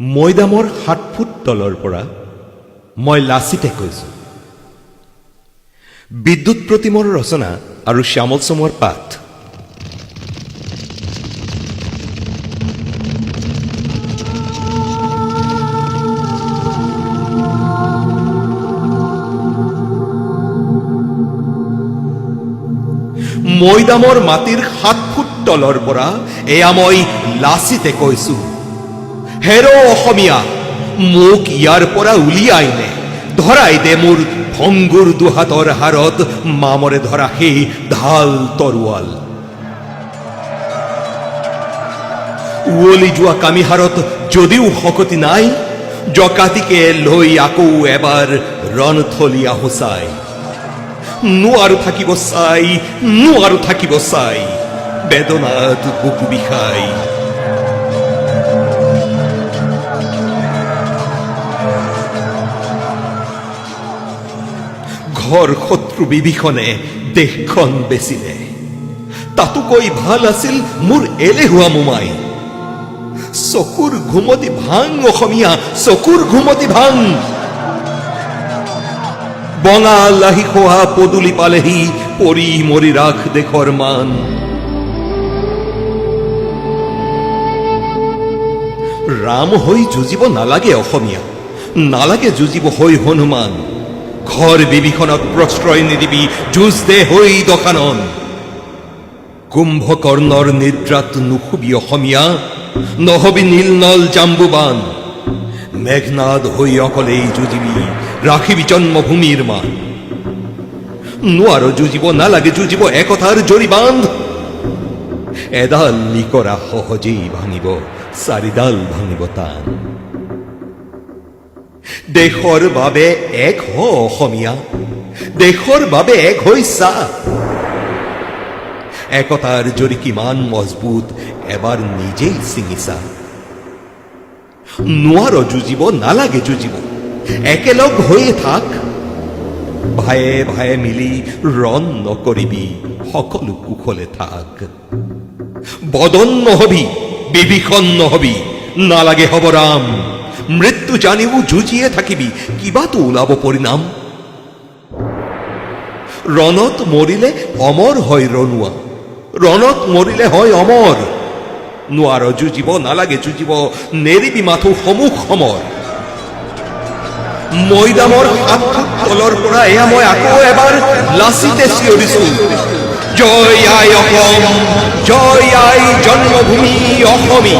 মৈদামৰ 7 ফুট তলৰ পৰা মই লাচিতে কৈছো। বিদ্যুৎ প্ৰতিমৰ ৰচনা আৰু শ্যামল চমুৱাৰ পাঠ। মৈদামৰ মাটিৰ 7 ফুট তলৰ পৰা এয়া মই লাচিতে কৈছো। হেৰ' অসমীয়া, মোক ইয়াৰ পৰা উলিয়াই নে, ধৰাই দে মোৰ ভংগুৰ দুহাতৰ হাৰত মামৰে ধৰা সেই ঢাল তৰোৱাল। উৱলি যোৱা কামিহাৰত যদিও শকতি নাই, জকাতিকে লৈ আকৌ এবাৰ ৰণথলীয়া হোচাই। নোৱাৰো থাকিব চাই, বেদনাত বুকু বিষাই। ঘৰ শত্ৰু বিভীষণে দেশখন বেচিলে, তাতোকৈ ভাল আছিল মোৰ এলেহুৱা মোমাই। চকুৰ ঘুমতি ভাং অসমীয়া, চকুৰ ঘুমতি ভাং। বঙাল আহি খোৱা পদূলি পালেহি, পৰি মৰি ৰাখ দেশৰ মান। ৰাম হৈ যুঁজিব নালাগে অসমীয়া, নালাগে যুঁজিব হৈ হনুমান। ঘৰ বিভীষণক প্ৰশ্ৰয় নিদিবি, যুঁজ দে হৈ দশানন। কুম্ভকৰ্ণৰ নিদ্ৰাত নুশুবি অসমীয়া, নহবি নীলনল জাম্বুবান। মেঘনাদ হৈ অকলেই যুঁজিবি, ৰাখিবি জন্মভূমিৰ মান। নোৱাৰ যুঁজিব, নালাগে যুঁজিব, একতাৰ জৰি বান্ধ। এডাল লিকৰা সহজেই ভাঙিব, 4ডাল ভাঙিব টান। দেশৰ বাবে এক হ অসমীয়া, দেশৰ বাবে এক হৈ চা। একতাৰ জৰি কিমান মজবুত, এবাৰ নিজেই ছিঙিছা। নোৱাৰ যুঁজিব, নালাগে যুঁজিব, একেলগ হৈয়ে থাক। ভায়ে ভায়ে মিলি ৰণ নকৰিবি, সকলো কুশলে থাক। বদন নহবি, বিভীষণ নহবি, নালাগে হব ৰাম। মৃত্যু জানিও যুঁজিয়ে থাকিবি, কিবাতো ওলাব পৰিণাম। ৰণত মৰিলে অমৰ হয় ৰণুৱা, ৰণত মৰিলে হয় অমৰ। নোৱাৰ যুঁজিব, নালাগে যুঁজিব, নেৰিবি মাথো সমুখ সমৰ। মৈদামৰ 7 ফুট তলৰ পৰা এয়া মই আকৌ এবাৰ লাচিতে চিঞৰিছো। জয় আই অসম, জয় আই জন্মভূমি অসমী।